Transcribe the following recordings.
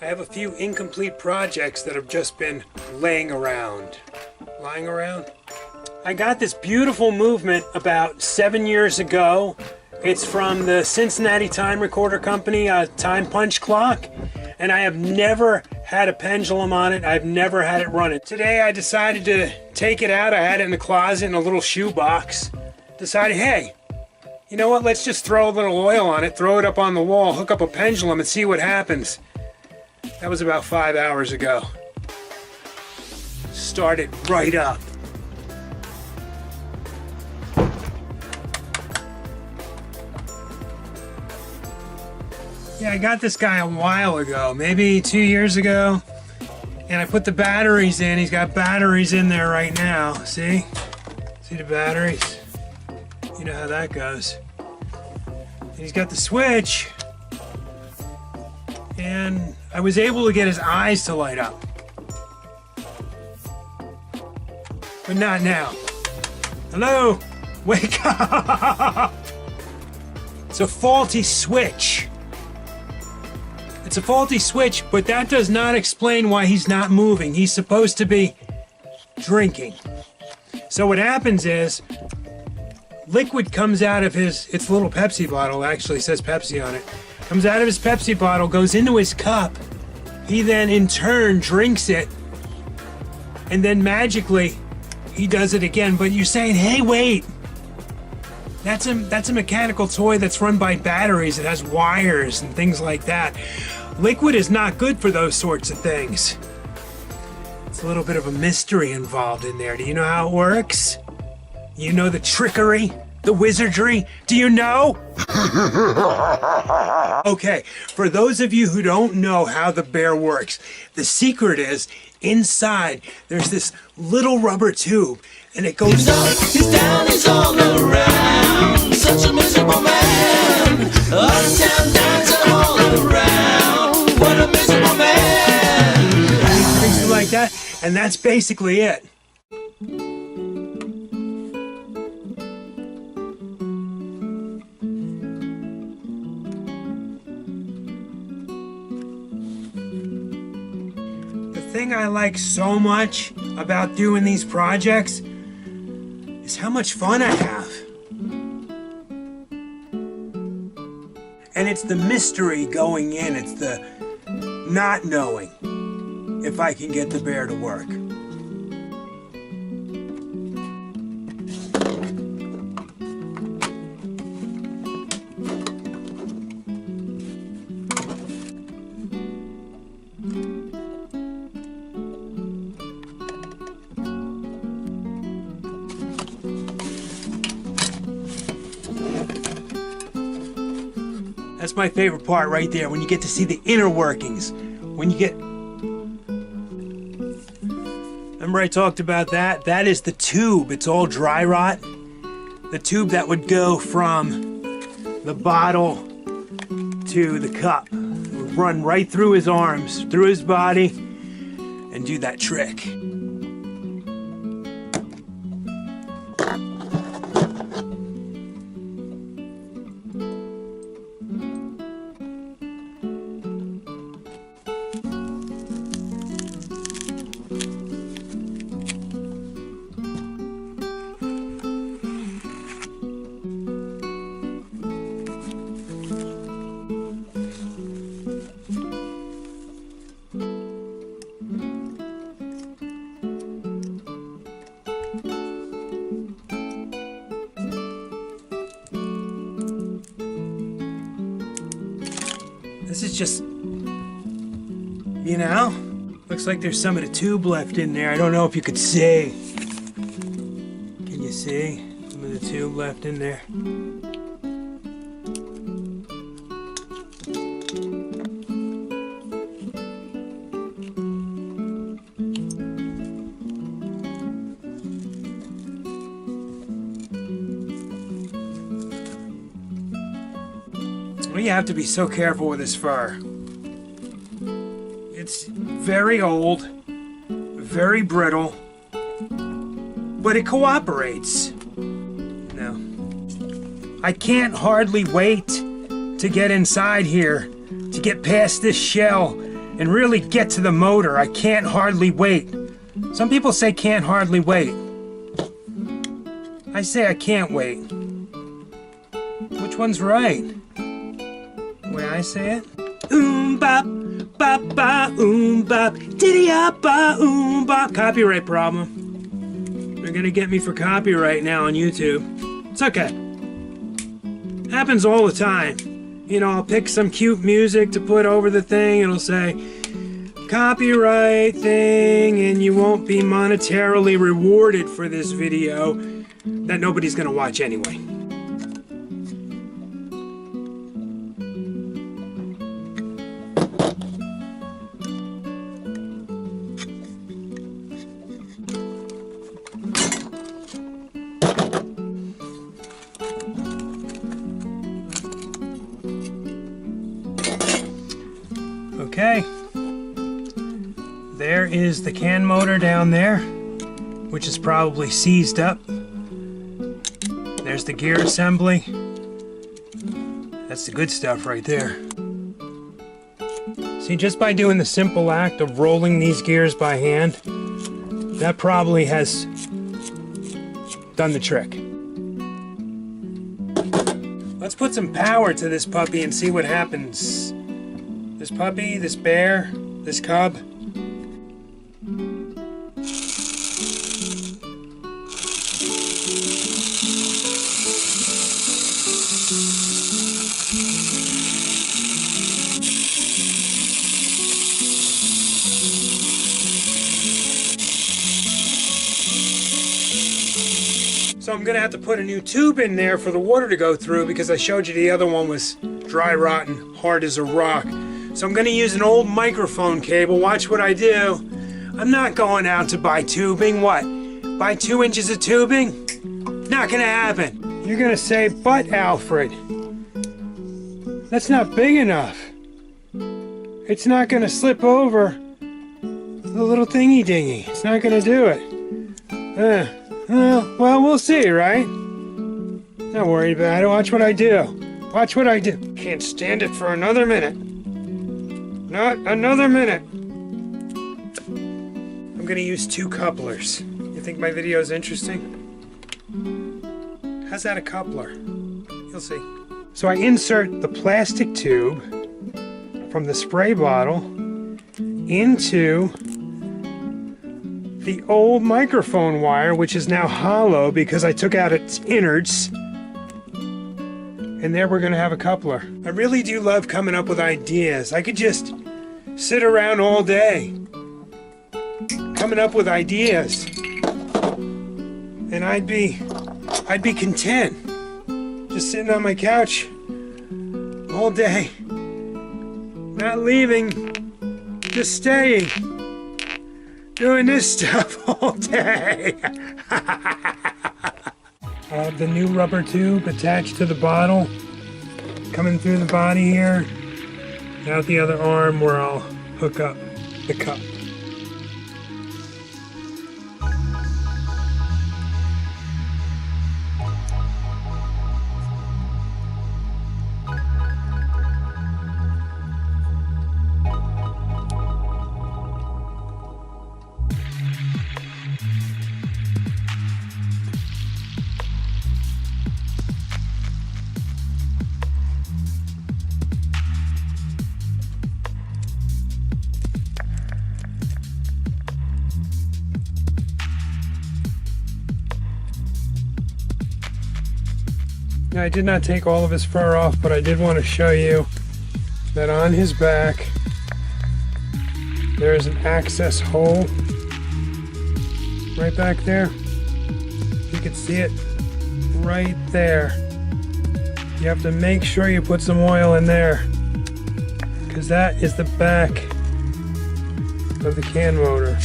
I have a few incomplete projects that have just been laying around. Lying around? I got this beautiful movement about 7 years ago. It's from the Cincinnati Time Recorder Company, a time punch clock. And I have never had a pendulum on it. I've never had it running. Today I decided to take it out. I had it in the closet in a little shoebox. Decided, hey, you know what? Let's just throw a little oil on it, throw it up on the wall, hook up a pendulum and see what happens. That was about 5 hours ago. Started right up. Yeah, I got this guy a while ago, maybe 2 years ago. And I put the batteries in. He's got batteries in there right now. See? See the batteries? You know how that goes. And he's got the switch. And I was able to get his eyes to light up. But not now. Hello? Wake up! It's a faulty switch. It's a faulty switch, but that does not explain why he's not moving. He's supposed to be drinking. So what happens is, liquid comes out of its little Pepsi bottle, actually says Pepsi on it, comes out of his Pepsi bottle, goes into his cup. He then in turn drinks it, and then magically he does it again. But you're saying, hey, wait, that's a mechanical toy that's run by batteries. It has wires and things like that. Liquid is not good for those sorts of things. It's a little bit of a mystery involved in there. Do you know how it works? You know the trickery? The wizardry? Do you know? Okay, for those of you who don't know how the bear works, the secret is inside there's this little rubber tube and it goes He's down, he's all around. Such a miserable man. Uptown, dancing all around. What a miserable man. things like that, and that's basically it. The thing I like so much about doing these projects is how much fun I have. And it's the mystery going in, it's the not knowing if I can get the bear to work. That's my favorite part right there, when you get to see the inner workings. When you get... Remember I talked about that? That is the tube. It's all dry rot. The tube that would go from the bottle to the cup. It would run right through his arms, through his body, and do that trick. This is just, you know, looks like there's some of the tube left in there. I don't know if you could see. Can you see some of the tube left in there? Well, you have to be so careful with this fur. It's very old, very brittle, but it cooperates. No. I can't hardly wait to get inside here, to get past this shell and really get to the motor. I can't hardly wait. Some people say can't hardly wait. I say I can't wait. Which one's right? The way I say it? Bop, bop, ba, bop, diddy ba, bop. Copyright problem. They're gonna get me for copyright now on YouTube. It's okay. Happens all the time. You know, I'll pick some cute music to put over the thing. It'll say copyright thing, and you won't be monetarily rewarded for this video that nobody's gonna watch anyway. Okay, there is the can motor down there, which is probably seized up. There's the gear assembly. That's the good stuff right there. See, just by doing the simple act of rolling these gears by hand, that probably has done the trick. Let's put some power to this puppy and see what happens. This puppy, this bear, this cub. So I'm gonna have to put a new tube in there for the water to go through because I showed you the other one was dry, rotten, hard as a rock. So I'm gonna use an old microphone cable. Watch what I do. I'm not going out to buy tubing. What? Buy 2 inches of tubing? Not gonna happen. You're gonna say, but Alfred, that's not big enough. It's not gonna slip over the little thingy dingy. It's not gonna do it. Well, we'll see, right? Not worried about it. Watch what I do. Watch what I do. Can't stand it for another minute. Not another minute. I'm gonna use 2 couplers. You think my video is interesting? How's that a coupler? You'll see. So I insert the plastic tube from the spray bottle into the old microphone wire, which is now hollow because I took out its innards. And there we're gonna have a coupler. I really do love coming up with ideas. I could just sit around all day coming up with ideas. And I'd be content. Just sitting on my couch all day. Not leaving, just staying. Doing this stuff all day. The new rubber tube attached to the bottle, coming through the body here, out the other arm where I'll hook up the cup. Now, I did not take all of his fur off, but I did want to show you that on his back there is an access hole right back there. You can see it right there. You have to make sure you put some oil in there because that is the back of the can motor.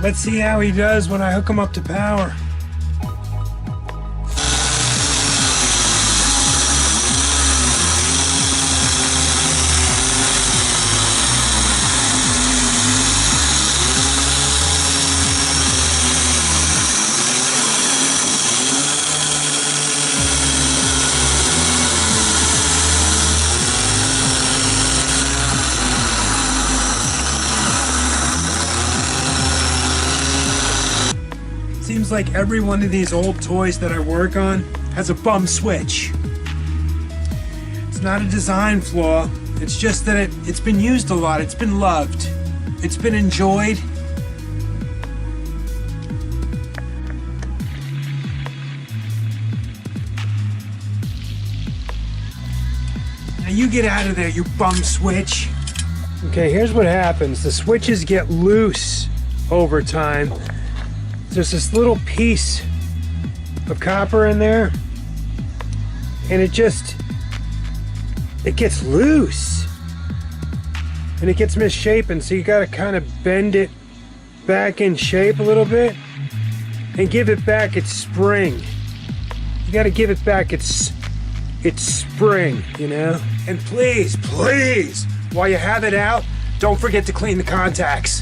Let's see how he does when I hook him up to power. seems like every one of these old toys that I work on has a bum switch. It's not a design flaw. It's just that it's been used a lot. It's been loved. It's been enjoyed. Now you get out of there, you bum switch. Okay, here's what happens. The switches get loose over time. There's this little piece of copper in there, and it gets loose. And it gets misshapen, so you gotta kind of bend it back in shape a little bit and give it back its spring. You gotta give it back its spring, you know? And please, please, while you have it out, don't forget to clean the contacts.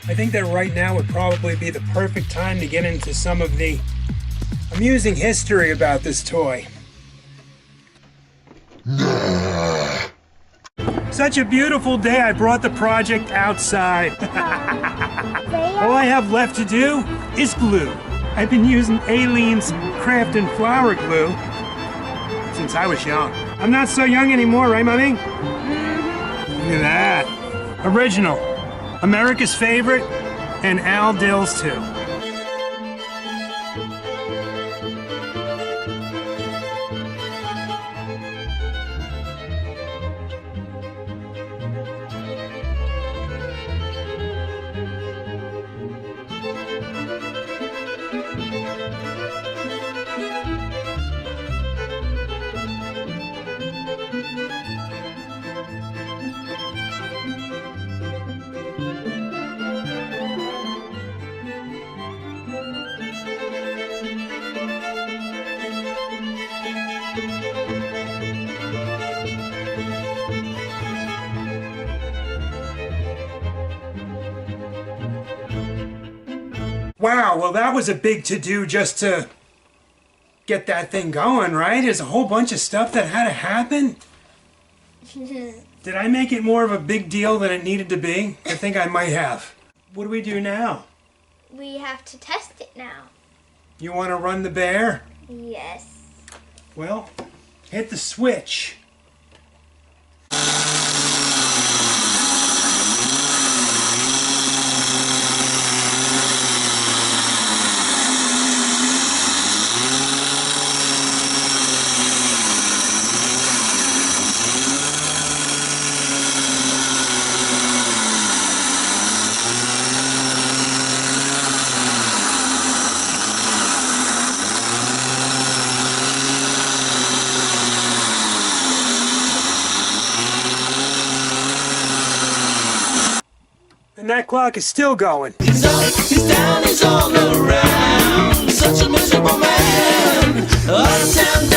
I think that right now would probably be the perfect time to get into some of the amusing history about this toy. Such a beautiful day, I brought the project outside. All I have left to do is glue. I've been using Aleene's craft and flower glue since I was young. I'm not so young anymore, right, Mommy? Look at that. Original. America's favorite, and Al Dill's too. Wow, well that was a big to-do just to get that thing going, right? There's a whole bunch of stuff that had to happen. Did I make it more of a big deal than it needed to be? I think I might have. What do we do now? We have to test it now. You want to run the bear? Yes. Well, hit the switch. And that clock is still going. He's up, he's down, he's all around. Such a miserable man. Uptown,